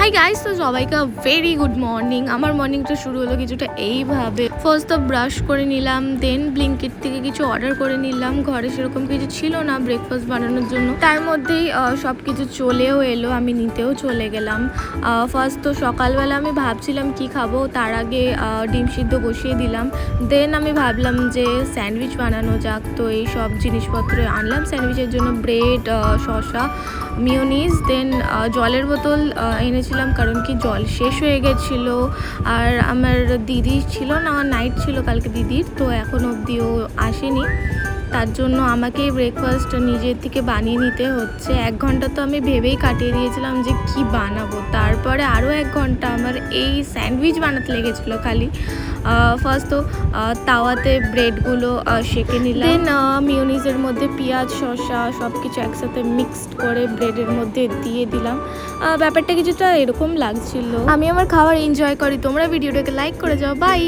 Hi guys, তো সবাইকে very good morning. আমার মর্নিংটা শুরু হলো কিছুটা এইভাবে। ফার্স্ট তো ব্রাশ করে নিলাম, দেন ব্লিঙ্কিট থেকে কিছু অর্ডার করে নিলাম। ঘরে সেরকম কিছু ছিল না ব্রেকফাস্ট বানানোর জন্য, তার মধ্যেই সব কিছু চলেও এলো, আমি নিতেও চলে গেলাম। ফার্স্ট তো সকালবেলা আমি ভাবছিলাম কি খাবো, তার আগে ডিম সিদ্ধ বসিয়ে দিলাম। দেন আমি ভাবলাম যে স্যান্ডউইচ বানানো যাক, তো এই সব জিনিসপত্র আনলাম স্যান্ডউইচের জন্য। ব্রেড, শসা, মিওনিজ, দেন জলের বোতল এনেছিলাম, কারণ কি জল শেষ হয়ে গেছিলো। আর আমার দিদি ছিল না, নাইট ছিল কালকে দিদির, তো এখন অবধিও আসেনি, তার জন্য আমাকে ব্রেকফাস্ট নিজের থেকে বানিয়ে নিতে হচ্ছে। 1 ঘন্টা তো আমি ভেবেই কাটিয়ে দিয়েছিলাম যে কি বানাবো, তারপরে আরও 1 ঘন্টা আমার এই স্যান্ডউইচ বানাতে লেগেছিলো খালি। ফার্স্ট তো তাওয়াতে ব্রেডগুলো সেঁকে নিলাম, দেন মিওনিজের মধ্যে পেঁয়াজ, শসা সব কিছু একসাথে মিক্সড করে ব্রেডের মধ্যে দিয়ে দিলাম। ব্যাপারটা কিছুটা এরকম লাগছিল। আমি আমার খাবার এনজয় করি, তোমরা ভিডিওটাকে লাইক করে যাও। বাই।